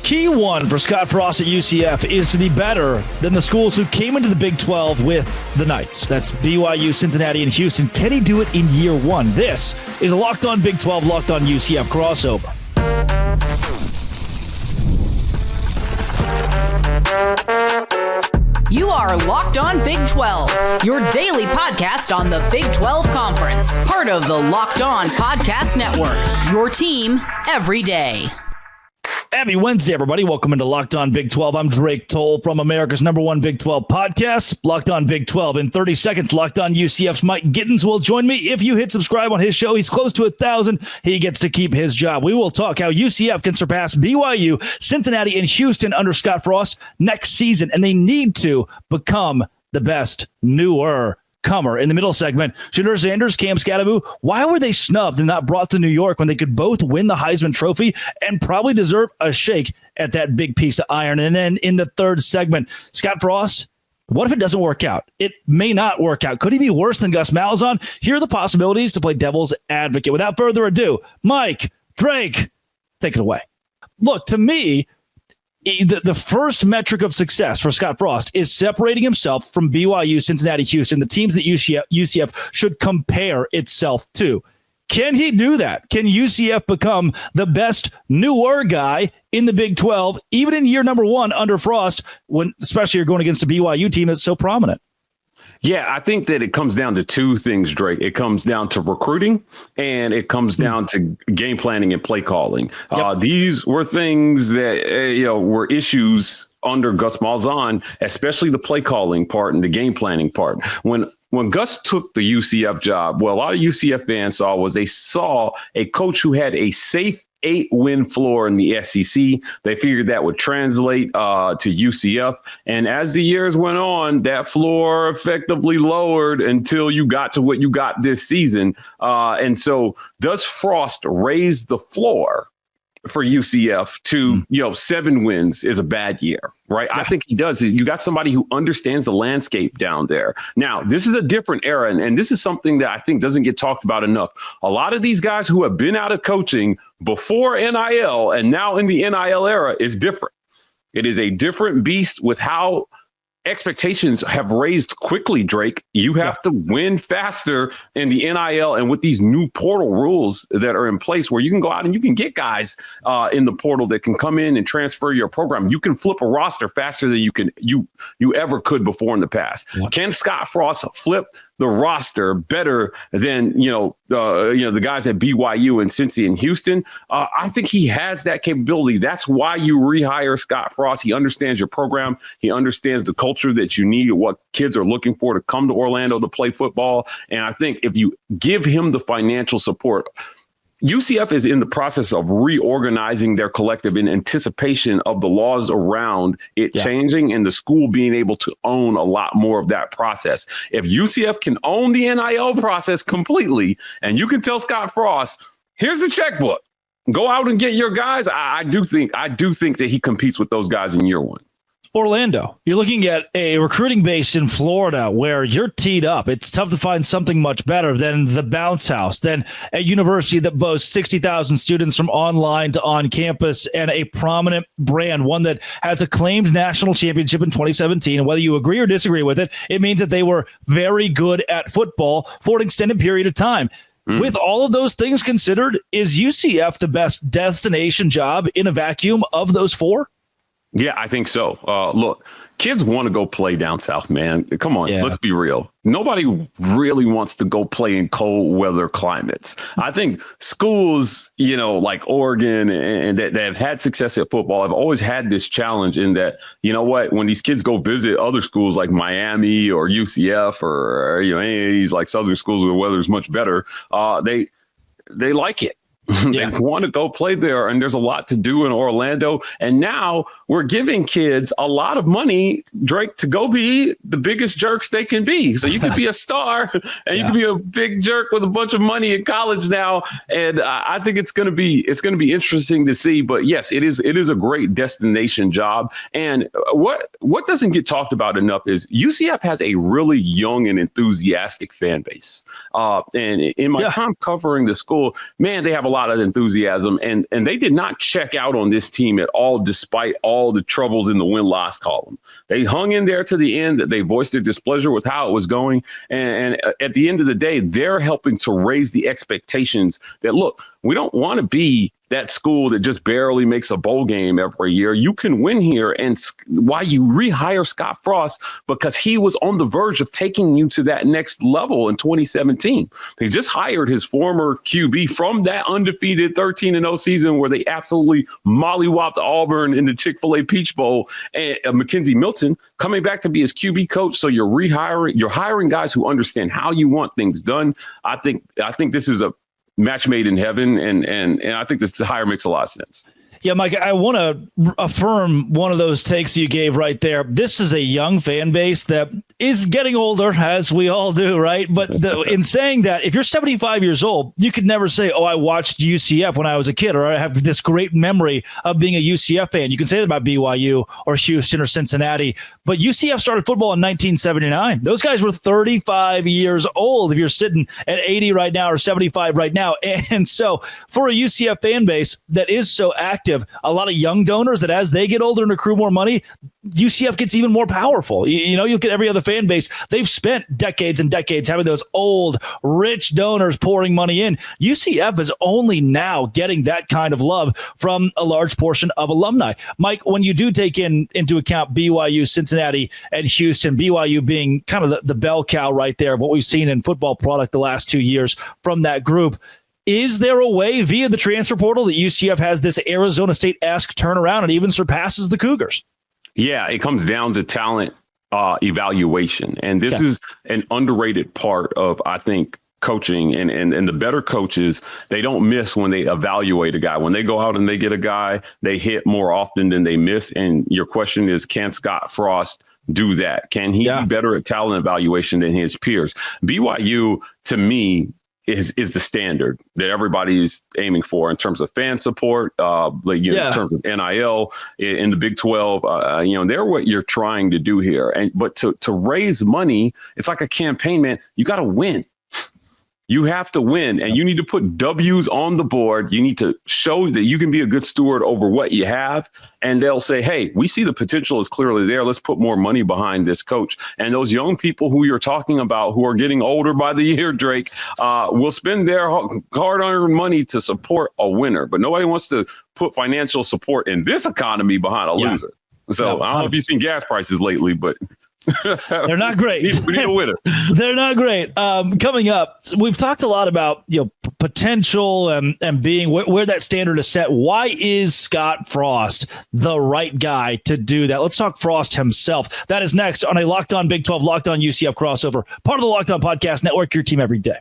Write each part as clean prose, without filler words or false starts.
Key one for Scott Frost at UCF is to be better than the schools who came into the Big 12 with the Knights. That's BYU, Cincinnati, and Houston. Can he do it in year one? This is a Locked On Big 12, Locked On UCF crossover. You are Locked On Big 12, your daily podcast on the Big 12 Conference. Part of the Locked On Podcast Network, your team every day. Happy Wednesday, everybody. Welcome into Locked On Big 12. I'm Drake Toll from America's #1 Big 12 podcast, Locked On Big 12. In 30 seconds, Locked On UCF's Mike Gittins will join me. If you hit subscribe on his show, he's close to 1,000. He gets to keep his job. We will talk how UCF can surpass BYU, Cincinnati, and Houston under Scott Frost next season, and they need to become the best newer comer. In the middle segment, Shedeur Sanders, Cam Scadaboo, why were they snubbed and not brought to New York when they could both win the Heisman Trophy and probably deserve a shake at that big piece of iron? And then in the third segment, Scott Frost, what if it doesn't work out? It may not work out. Could he be worse than Gus Malzahn? Here are the possibilities to play devil's advocate. Without further ado, Mike, Drake, take it away. Look, to me, the first metric of success for Scott Frost is separating himself from BYU, Cincinnati, Houston, the teams that UCF should compare itself to. Can he do that? Can UCF become the best newer guy in the Big 12, even in year number one under Frost, when especially you're going against a BYU team that's so prominent? Yeah, I think that it comes down to two things, Drake. It comes down to recruiting and it comes down to game planning and play calling. Yep. These were things that, were issues under Gus Malzahn, especially the play calling part and the game planning part. When Gus took the UCF job, what a lot of UCF fans saw was they saw a coach who had a safe 8-win floor in the SEC. They figured that would translate to UCF. And as the years went on, that floor effectively lowered until you got to what you got this season. And so does Frost raise the floor for UCF to, 7 wins is a bad year, right? Yeah. I think he does. You got somebody who understands the landscape down there. Now, this is a different era, and this is something that I think doesn't get talked about enough. A lot of these guys who have been out of coaching before NIL and now in the NIL era is different. It is a different beast with how expectations have raised quickly, Drake. You have to win faster in the NIL and with these new portal rules that are in place where you can go out and you can get guys in the portal that can come in and transfer your program. You can flip a roster faster than you ever could before in the past. What? Can Scott Frost flip the roster better than the guys at BYU and Cincy and Houston? I think he has that capability. That's why you rehire Scott Frost. He understands your program. He understands the culture that you need, what kids are looking for to come to Orlando to play football. And I think if you give him the financial support, UCF is in the process of reorganizing their collective in anticipation of the laws around it changing and the school being able to own a lot more of that process. If UCF can own the NIL process completely, and you can tell Scott Frost, here's the checkbook, go out and get your guys. I do think that he competes with those guys in year one. Orlando, you're looking at a recruiting base in Florida where you're teed up. It's tough to find something much better than the Bounce House, than a university that boasts 60,000 students from online to on campus and a prominent brand, one that has a claimed national championship in 2017. And whether you agree or disagree with it, it means that they were very good at football for an extended period of time. With all of those things considered, is UCF the best destination job in a vacuum of those four? Yeah, I think so. Look, kids want to go play down south, man. Come on, let's be real. Nobody really wants to go play in cold weather climates. I think schools, like Oregon and that have had success at football have always had this challenge in that, when these kids go visit other schools like Miami or UCF or any of these like southern schools where the weather is much better, they like it. They want to go play there, and there's a lot to do in Orlando. And now we're giving kids a lot of money, Drake, to go be the biggest jerks they can be. So you can be a star and you can be a big jerk with a bunch of money in college now. And I think it's going to be interesting to see. But yes, it is a great destination job. And what doesn't get talked about enough is UCF has a really young and enthusiastic fan base. And in my time covering the school, man, they have a lot of enthusiasm, and they did not check out on this team at all, despite all the troubles in the win-loss column. They hung in there to the end. They voiced their displeasure with how it was going. And at the end of the day, they're helping to raise the expectations that, look, we don't want to be that school that just barely makes a bowl game every year. You can win here. And why you rehire Scott Frost, because he was on the verge of taking you to that next level in 2017. They just hired his former QB from that undefeated 13-0 season where they absolutely mollywopped Auburn in the Chick-fil-A Peach Bowl, and Mackenzie Milton coming back to be his QB coach. So you're hiring guys who understand how you want things done. I think this is a match made in heaven, and I think this hire makes a lot of sense. Yeah, Mike, I want to affirm one of those takes you gave right there. This is a young fan base that is getting older, as we all do, right? But in saying that, if you're 75 years old, you could never say, oh, I watched UCF when I was a kid, or I have this great memory of being a UCF fan. You can say that about BYU or Houston or Cincinnati, but UCF started football in 1979. Those guys were 35 years old if you're sitting at 80 right now or 75 right now. And so for a UCF fan base that is so active, a lot of young donors that as they get older and accrue more money, UCF gets even more powerful. You know, you look at every other fan base. They've spent decades and decades having those old, rich donors pouring money in. UCF is only now getting that kind of love from a large portion of alumni. Mike, when you do take into account BYU, Cincinnati, and Houston, BYU being kind of the bell cow right there of what we've seen in football product the last 2 years from that group, is there a way via the transfer portal that UCF has this Arizona State-esque turnaround and even surpasses the Cougars? Yeah, it comes down to talent evaluation. And this is an underrated part of, I think, coaching. And the better coaches, they don't miss when they evaluate a guy. When they go out and they get a guy, they hit more often than they miss. And your question is, can Scott Frost do that? Can he be better at talent evaluation than his peers? BYU, to me, is the standard that everybody's aiming for in terms of fan support, in terms of NIL in the Big 12. They're what you're trying to do here. But to raise money, it's like a campaign, man. You got to win. You have to win, and you need to put W's on the board. You need to show that you can be a good steward over what you have. And they'll say, hey, we see the potential is clearly there. Let's put more money behind this coach. And those young people who you're talking about who are getting older by the year, Drake, will spend their hard-earned money to support a winner. But nobody wants to put financial support in this economy behind a loser. So I don't know if you've seen gas prices lately, but they're not great. We need a winner. They're not great. Coming up, we've talked a lot about potential and being where that standard is set. Why is Scott Frost the right guy to do that? Let's talk Frost himself. That is next on a Locked On Big 12, Locked On UCF crossover, part of the Locked On Podcast Network, your team every day.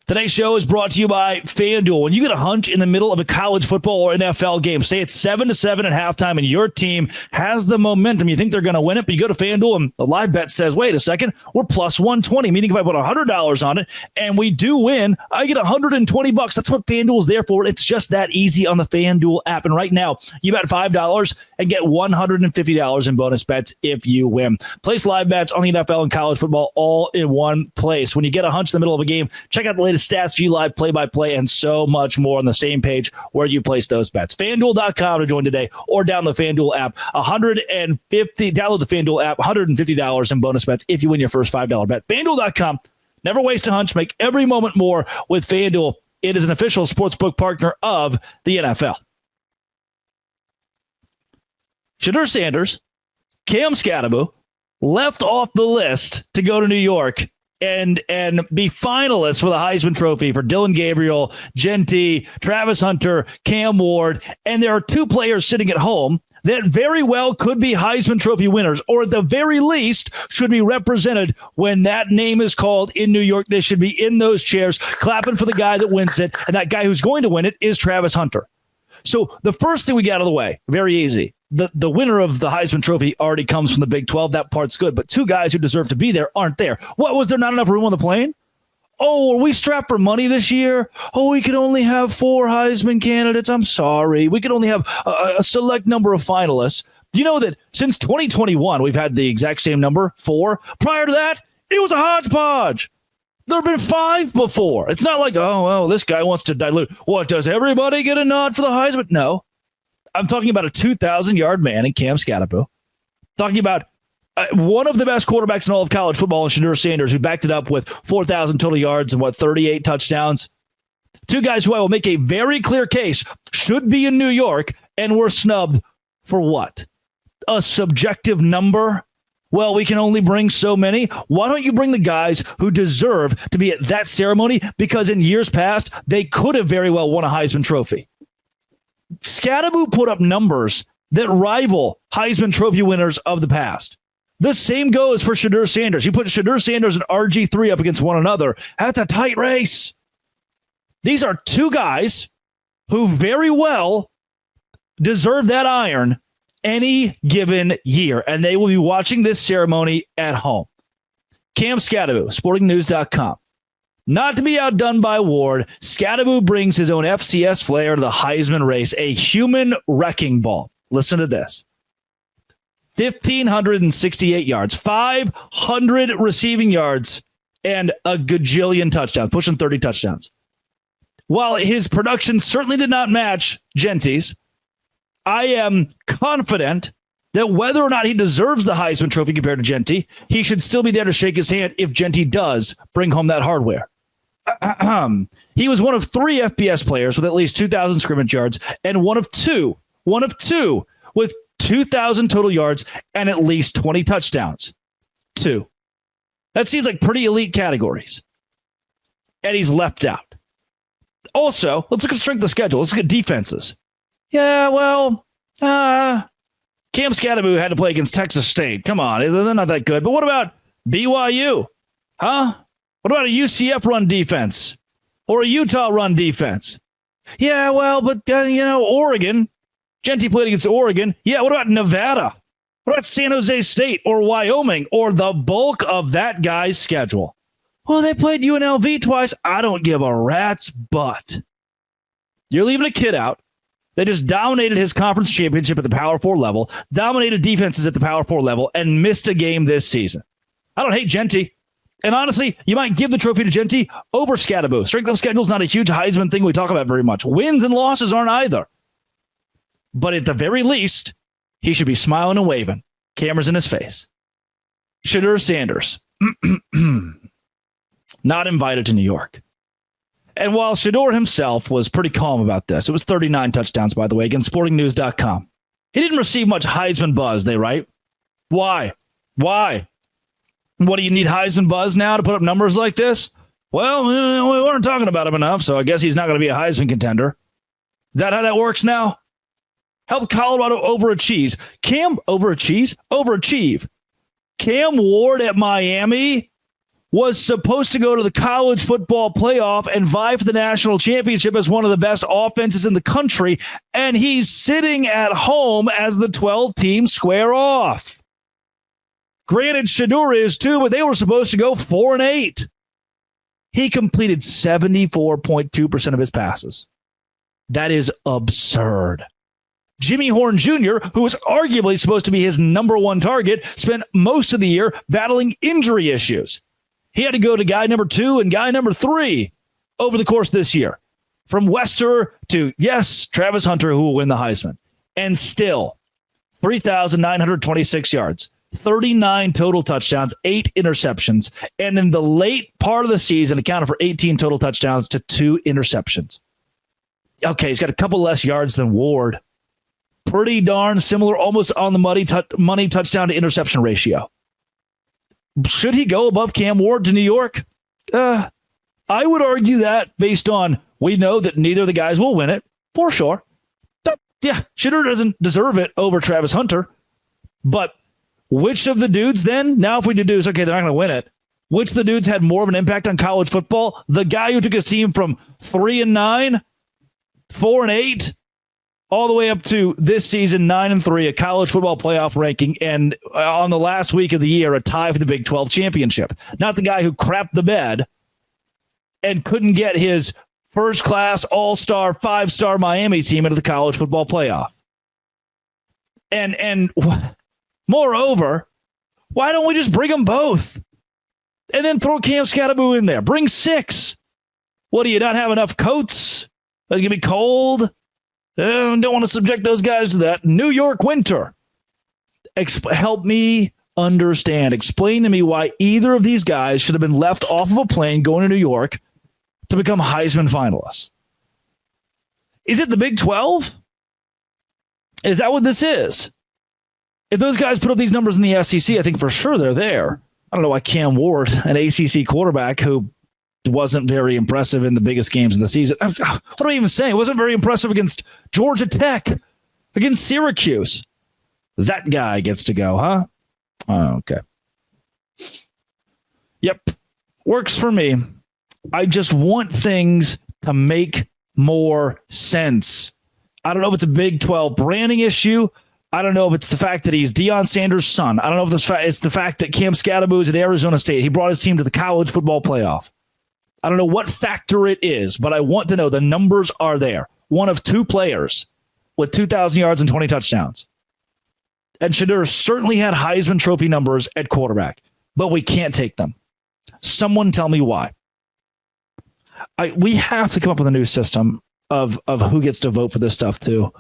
Today's show is brought to you by FanDuel. When you get a hunch in the middle of a college football or NFL game, say it's 7-7 at halftime and your team has the momentum, you think they're going to win it, but you go to FanDuel and the live bet says, wait a second, we're plus 120, meaning if I put $100 on it and we do win, I get $120. That's what FanDuel is there for. It's just that easy on the FanDuel app. And right now, you bet $5 and get $150 in bonus bets if you win. Place live bets on the NFL and college football all in one place. When you get a hunch in the middle of a game, check out the latest stats, view live play-by-play, and so much more on the same page where you place those bets. FanDuel.com to join today, or download the FanDuel app. Download the FanDuel app. $150 in bonus bets if you win your first $5 bet. FanDuel.com. Never waste a hunch. Make every moment more with FanDuel. It is an official sportsbook partner of the NFL. Shedeur Sanders, Cam Scatterbo left off the list to go to New York and be finalists for the Heisman Trophy for Dylan Gabriel, Genty, Travis Hunter, Cam Ward. And there are two players sitting at home that very well could be Heisman Trophy winners, or at the very least should be represented when that name is called in New York. They should be in those chairs clapping for the guy that wins it. And that guy who's going to win it is Travis Hunter. So the first thing we get out of the way, very easy. The winner of the Heisman Trophy already comes from the Big 12. That part's good. But two guys who deserve to be there aren't there. What, was there not enough room on the plane? Oh, are we strapped for money this year? Oh, we could only have 4 Heisman candidates. I'm sorry. We could only have a select number of finalists. Do you know that since 2021, we've had the exact same number, 4? Prior to that, it was a hodgepodge. There have been 5 before. It's not like, oh, well, this guy wants to dilute. What, does everybody get a nod for the Heisman? No. I'm talking about a 2,000-yard man in Cam Scatterbo. Talking about one of the best quarterbacks in all of college football, Shedeur Sanders, who backed it up with 4,000 total yards and 38 touchdowns. 2 guys who I will make a very clear case should be in New York and were snubbed for what? A subjective number? Well, we can only bring so many. Why don't you bring the guys who deserve to be at that ceremony? Because in years past, they could have very well won a Heisman Trophy. Scatterbo put up numbers that rival Heisman Trophy winners of the past. The same goes for Shedeur Sanders. You put Shedeur Sanders and RG3 up against one another. That's a tight race. These are 2 guys who very well deserve that iron any given year, and they will be watching this ceremony at home. Cam Scatterbo, sportingnews.com. Not to be outdone by Ward, Scatterbo brings his own FCS flair to the Heisman race, a human wrecking ball. Listen to this. 1,568 yards, 500 receiving yards, and a gajillion touchdowns, pushing 30 touchdowns. While his production certainly did not match Genty's, I am confident that whether or not he deserves the Heisman Trophy compared to Genty, he should still be there to shake his hand if Genty does bring home that hardware. He was one of 3 FBS players with at least 2,000 scrimmage yards and one of two with 2,000 total yards and at least 20 touchdowns. 2. That seems like pretty elite categories. And he's left out. Also, let's look at strength of schedule. Let's look at defenses. Yeah, well, Cam Scatterbo had to play against Texas State. Come on, they're not that good. But what about BYU? Huh? What about a UCF run defense? Or a Utah run defense? Yeah, well, but, Oregon. Genty played against Oregon. Yeah, what about Nevada? What about San Jose State or Wyoming or the bulk of that guy's schedule? Well, they played UNLV twice. I don't give a rat's butt. You're leaving a kid out. They just dominated his conference championship at the Power 4 level, dominated defenses at the Power 4 level, and missed a game this season. I don't hate Genty. And honestly, you might give the trophy to Genty over Scatterbo. Strength of schedule is not a huge Heisman thing we talk about very much. Wins and losses aren't either. But at the very least, he should be smiling and waving. Cameras in his face. Shedeur Sanders. Not invited to New York. And while Shedeur himself was pretty calm about this, it was 39 touchdowns, by the way, against sportingnews.com. He didn't receive much Heisman buzz, they write. Why? What, do you need Heisman buzz now to put up numbers like this? Well, we weren't talking about him enough, so I guess he's not going to be a Heisman contender. Is that how that works now? Helped Colorado overachieve. Cam overachieve. Cam Ward at Miami was supposed to go to the college football playoff and vie for the national championship as one of the best offenses in the country, and he's sitting at home as the 12 teams square off. Granted, Shedeur is too, but they were supposed to go 4-8. He completed 74.2% of his passes. That is absurd. Jimmy Horn Jr., who was arguably supposed to be his number 1 target, spent most of the year battling injury issues. He had to go to guy number 2 and guy number 3 over the course of this year. From Wester to, yes, Travis Hunter, who will win the Heisman. And still, 3,926 yards, 39 total touchdowns, 8 interceptions. And in the late part of the season, accounted for 18 total touchdowns to 2 interceptions. Okay, he's got a couple less yards than Ward. Pretty darn similar, almost on the money touchdown to interception ratio. Should he go above Cam Ward to New York? I would argue that based on we know that neither of the guys will win it, for sure. Yeah, Shedeur doesn't deserve it over Travis Hunter. But which of the dudes then, now if we deduce, okay, they're not going to win it, which of the dudes had more of an impact on college football? The guy who took his team from 3-9, 4-8, all the way up to this season, 9-3, a college football playoff ranking, and on the last week of the year, a tie for the Big 12 championship. Not the guy who crapped the bed and couldn't get his first-class, all-star, 5-star Miami team into the college football playoff. And moreover, why don't we just bring them both? And then throw Cam Scatterbo in there. Bring 6. What, do you not have enough coats? It's going to be cold. Don't want to subject those guys to that. New York winter. Help me understand. Explain to me why either of these guys should have been left off of a plane going to New York to become Heisman finalists. Is it the Big 12? Is that what this is? If those guys put up these numbers in the SEC, I think for sure they're there. I don't know why Cam Ward, an ACC quarterback who wasn't very impressive in the biggest games of the season. What do I even say? It wasn't very impressive against Georgia Tech, against Syracuse. That guy gets to go, huh? Oh, okay. Yep. Works for me. I just want things to make more sense. I don't know if it's a Big 12 branding issue. I don't know if it's the fact that he's Deion Sanders' son. I don't know if it's the fact that Cam Scatterbo is at Arizona State. He brought his team to the college football playoff. I don't know what factor it is, but I want to know the numbers are there. One of 2 players with 2,000 yards and 20 touchdowns. And Shedeur certainly had Heisman Trophy numbers at quarterback, but we can't take them. Someone tell me why. We have to come up with a new system of who gets to vote for this stuff too.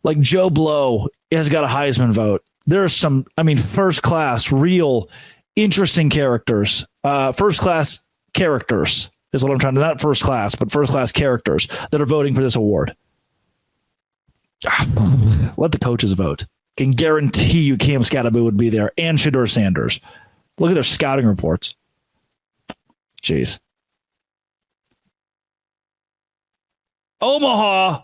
Like Joe Blow has got a Heisman vote. There are some, first class, real, interesting characters. First class characters is what I'm trying to, not first class, but first class characters that are voting for this award. Let the coaches vote. Can guarantee you Cam Scatterbo would be there and Shedeur Sanders. Look at their scouting reports. Jeez. Omaha.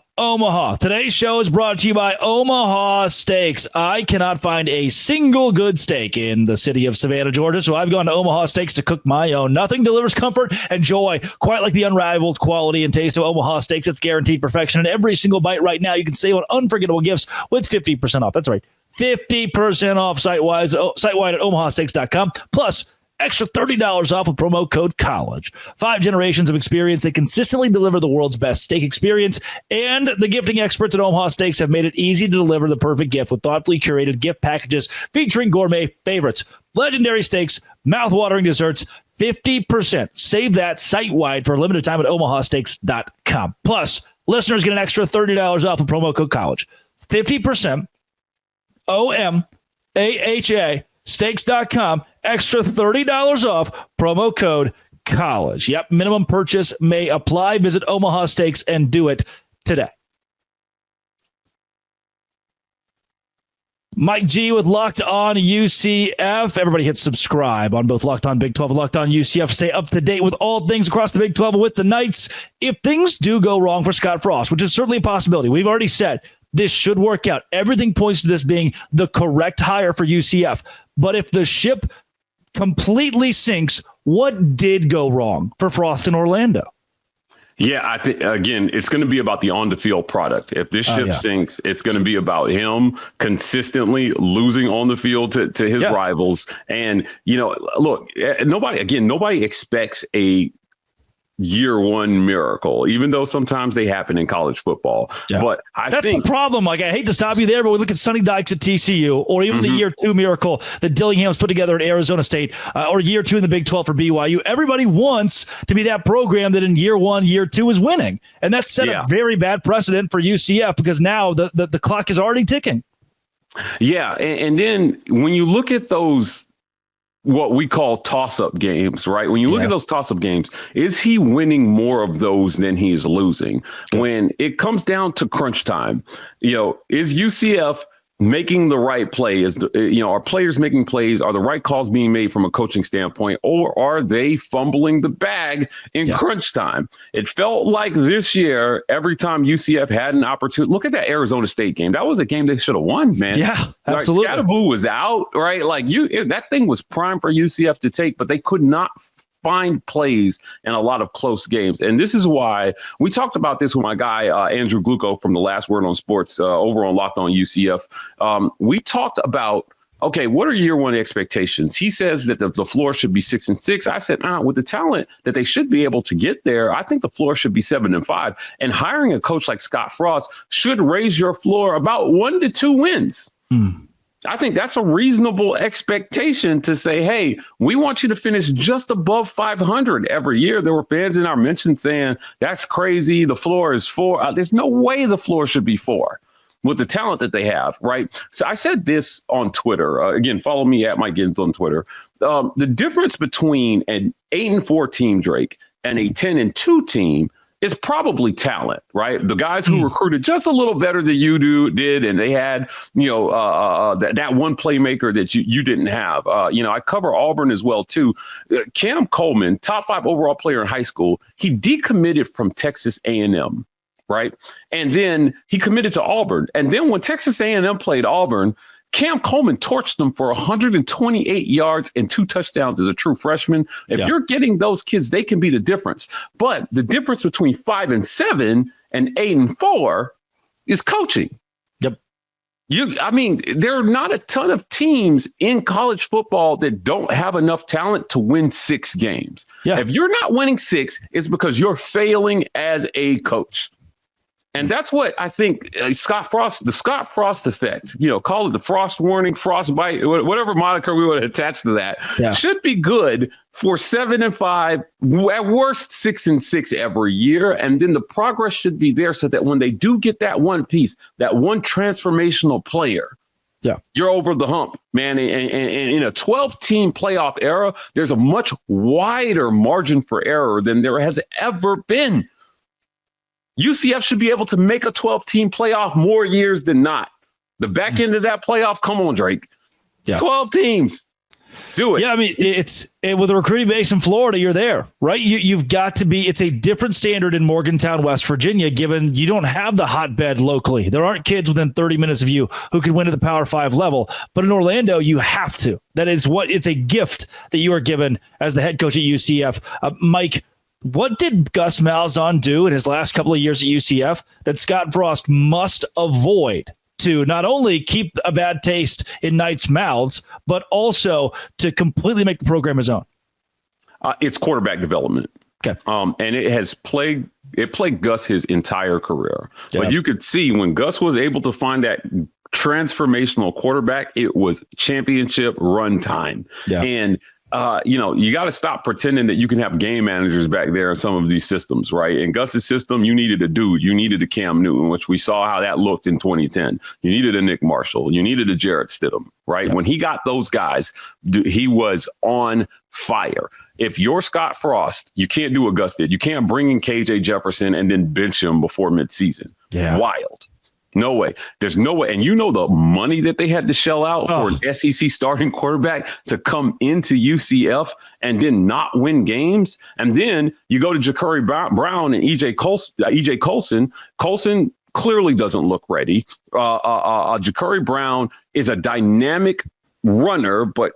Today's show is brought to you by Omaha Steaks. I cannot find a single good steak in the city of Savannah, Georgia, so I've gone to Omaha Steaks to cook my own. Nothing delivers comfort and joy quite like the unrivaled quality and taste of Omaha Steaks. It's guaranteed perfection in every single bite. Right now, you can save on unforgettable gifts with 50% off. That's right, 50% off site-wide at omahasteaks.com. Plus, extra $30 off with promo code COLLEGE. 5 generations of experience. They consistently deliver the world's best steak experience, and the gifting experts at Omaha Steaks have made it easy to deliver the perfect gift with thoughtfully curated gift packages featuring gourmet favorites, legendary steaks, mouth-watering desserts. 50%. Save that site-wide for a limited time at omahasteaks.com. Plus, listeners get an extra $30 off with promo code COLLEGE. 50%. OMAHA. Steaks.com, extra $30 off, promo code COLLEGE. Yep, minimum purchase may apply. Visit Omaha Steaks and do it today. Mike G with Locked On UCF. Everybody hit subscribe on both Locked On Big 12 and Locked On UCF. Stay up to date with all things across the Big 12 with the Knights. If things do go wrong for Scott Frost, which is certainly a possibility, we've already said this should work out. Everything points to this being the correct hire for UCF. But if the ship completely sinks, what did go wrong for Frost in Orlando? Yeah, I think, again, it's going to be about the on-the-field product. If this ship sinks, it's going to be about him consistently losing on the field to his rivals. And, look, nobody expects a year one miracle, even though sometimes they happen in college football. Yeah. But that's the problem. Like, I hate to stop you there, but we look at Sonny Dykes at TCU, or even the year 2 miracle that Dillingham's put together at Arizona State, or year 2 in the Big 12 for BYU. Everybody wants to be that program that in year 1, year 2 is winning. And that's set a very bad precedent for UCF because now the clock is already ticking. Yeah. And then when you look at those, what we call toss-up games, right? When you look at those toss-up games, is he winning more of those than he's losing? Okay. When it comes down to crunch time, is UCF making the right play? Are players making plays? Are the right calls being made from a coaching standpoint, or are they fumbling the bag in crunch time? It felt like this year, every time UCF had an opportunity, look at that Arizona State game. That was a game they should have won, man. Yeah, absolutely. Like, Scatterbo was out, right? Like that thing was prime for UCF to take, but they could not find plays in a lot of close games. And this is why we talked about this with my guy, Andrew Glucko from the Last Word on Sports over on Locked On UCF. We talked about, okay, what are year one expectations? He says that the floor should be 6-6. I said, with the talent that they should be able to get there, I think the floor should be 7-5. And hiring a coach like Scott Frost should raise your floor about 1 to 2 wins. I think that's a reasonable expectation to say, hey, we want you to finish just above 500 every year. There were fans in our mention saying, that's crazy. The floor is 4. There's no way the floor should be 4 with the talent that they have, right? So I said this on Twitter. Again, follow me at Mike Giddens on Twitter. The difference between an 8-4 team, Drake, and a 10-2 team is probably talent, right? The guys who recruited just a little better than you did, and they had, that one playmaker that you didn't have. I cover Auburn as well too. Cam Coleman, top 5 overall player in high school, he decommitted from Texas A&M, right? And then he committed to Auburn. And then when Texas A&M played Auburn, Cam Coleman torched them for 128 yards and 2 touchdowns as a true freshman. If you're getting those kids, they can be the difference. But the difference between 5-7 and 8-4 is coaching. Yep. There are not a ton of teams in college football that don't have enough talent to win 6 games. Yeah. If you're not winning 6, it's because you're failing as a coach. And that's what I think the Scott Frost effect, call it the Frost warning, frostbite, whatever moniker we would attach to that, should be good for 7-5, at worst 6-6 every year. And then the progress should be there so that when they do get that one piece, that one transformational player, you're over the hump, man. And in a 12-team playoff era, there's a much wider margin for error than there has ever been. UCF should be able to make a 12-team playoff more years than not. The back end of that playoff, come on, Drake. 12 teams. Do it. Yeah, it's with the recruiting base in Florida, you're there, right? You've got to be. It's a different standard in Morgantown, West Virginia, given you don't have the hotbed locally. There aren't kids within 30 minutes of you who can win at the Power 5 level. But in Orlando, you have to. It's a gift that you are given as the head coach at UCF. Mike, what did Gus Malzahn do in his last couple of years at UCF that Scott Frost must avoid to not only keep a bad taste in Knight's mouths, but also to completely make the program his own? It's quarterback development. Okay. And it plagued Gus his entire career. Yeah. But you could see when Gus was able to find that transformational quarterback, it was championship run time. Yeah. And you got to stop pretending that you can have game managers back there in some of these systems, right? In Gus's system, you needed a dude. You needed a Cam Newton, which we saw how that looked in 2010. You needed a Nick Marshall. You needed a Jarrett Stidham, right? Yeah. When he got those guys, he was on fire. If you're Scott Frost, you can't do what Gus did. You can't bring in KJ Jefferson and then bench him before midseason. Yeah. Wild. No way. There's no way. And the money that they had to shell out for an SEC starting quarterback to come into UCF and then not win games. And then you go to Ja'Cory Brown and EJ Colson. Colson clearly doesn't look ready. Ja'Cory Brown is a dynamic runner, but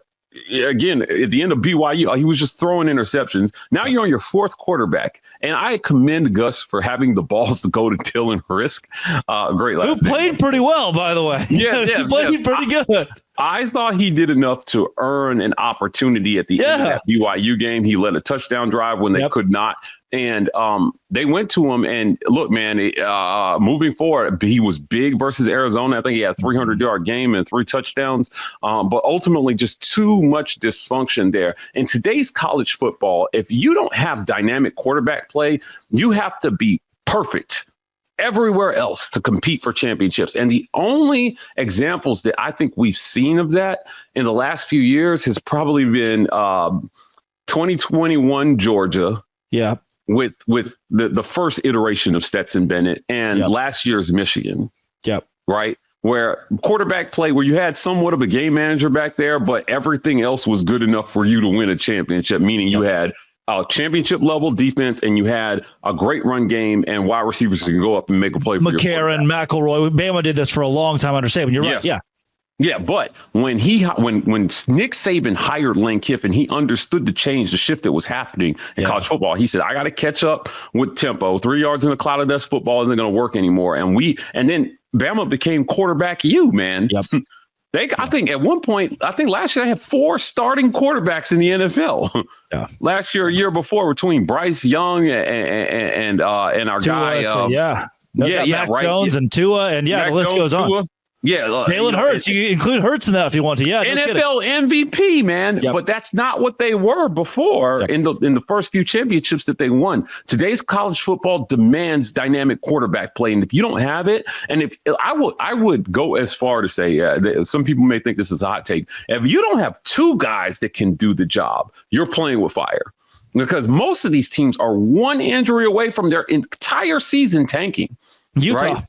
again, at the end of BYU, he was just throwing interceptions. Now you're on your 4th quarterback. And I commend Gus for having the balls to go to Dylan Hrisk. Great last name. Who played pretty well, by the way. Yes, he played pretty good. I thought he did enough to earn an opportunity at the end of that BYU game. He led a touchdown drive when they could not. And they went to him. And look, man, moving forward, he was big versus Arizona. I think he had a 300-yard game and 3 touchdowns. But ultimately, just too much dysfunction there. In today's college football, if you don't have dynamic quarterback play, you have to be perfect everywhere else to compete for championships. And the only examples that I think we've seen of that in the last few years has probably been 2021 Georgia. Yeah. With the first iteration of Stetson Bennett and last year's Michigan. Yep. Right. Where quarterback play, where you had somewhat of a game manager back there, but everything else was good enough for you to win a championship, meaning you had a championship level defense and you had a great run game and wide receivers can go up and make a play for McCarron, McElroy. Bama did this for a long time under Saban. You're right. Yeah. Yeah, but when Nick Saban hired Lane Kiffin, he understood the change, the shift that was happening in college football. He said, I got to catch up with tempo. 3 yards in a cloud of dust football isn't going to work anymore. And then Bama became quarterback man. Yep. I think at one point, last year they had 4 starting quarterbacks in the NFL. Yeah. Last year, a year before, between Bryce Young and our guy. Mac Jones and Tua, and the list goes on. Yeah, Jalen Hurts. You include Hurts in that if you want to. Yeah, NFL MVP, man. Yep. But that's not what they were before in the first few championships that they won. Today's college football demands dynamic quarterback play, and if you don't have it, and if I would go as far to say, some people may think this is a hot take. If you don't have two guys that can do the job, you're playing with fire. Because most of these teams are one injury away from their entire season tanking. Utah. Right?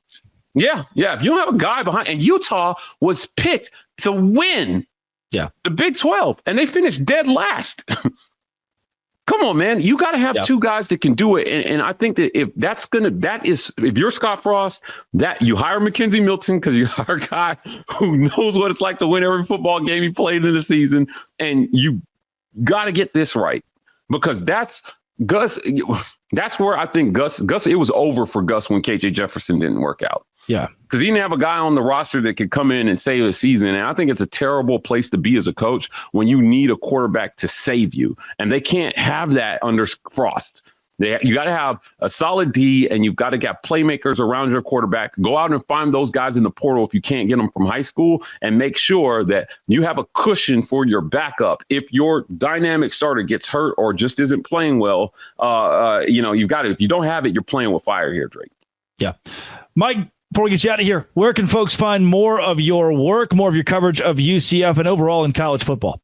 Yeah. If you don't have a guy behind, and Utah was picked to win the Big 12, and they finished dead last. Come on, man. You got to have two guys that can do it. And I think that if you're Scott Frost, that you hire Mackenzie Milton because you hire a guy who knows what it's like to win every football game he played in the season. And you got to get this right, because that's Gus. That's where I think Gus, it was over for Gus when KJ Jefferson didn't work out. Yeah. Because he didn't have a guy on the roster that could come in and save a season. And I think it's a terrible place to be as a coach when you need a quarterback to save you. And they can't have that under Frost. You got to have a solid D, and you've got to get playmakers around your quarterback. Go out and find those guys in the portal if you can't get them from high school, and make sure that you have a cushion for your backup. If your dynamic starter gets hurt or just isn't playing well, you've got it. If you don't have it, you're playing with fire here, Drake. Yeah. Mike, before we get you out of here, where can folks find more of your work, more of your coverage of UCF and overall in college football?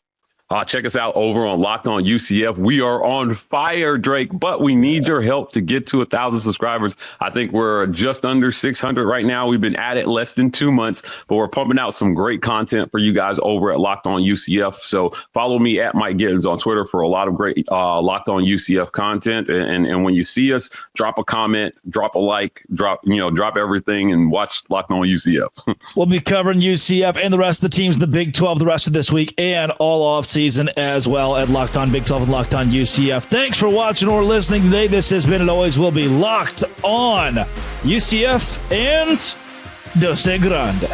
Check us out over on Locked On UCF. We are on fire, Drake, but we need your help to get to 1,000 subscribers. I think we're just under 600 right now. We've been at it less than 2 months, but we're pumping out some great content for you guys over at Locked On UCF. So follow me at Mike Giddens on Twitter for a lot of great Locked On UCF content. And when you see us, drop a comment, drop a like, drop everything, and watch Locked On UCF. We'll be covering UCF and the rest of the teams in the Big 12 the rest of this week and all off season as well at Locked On Big 12 and Locked On UCF. Thanks for watching or listening today. This has been and always will be Locked On UCF and Dose Grande.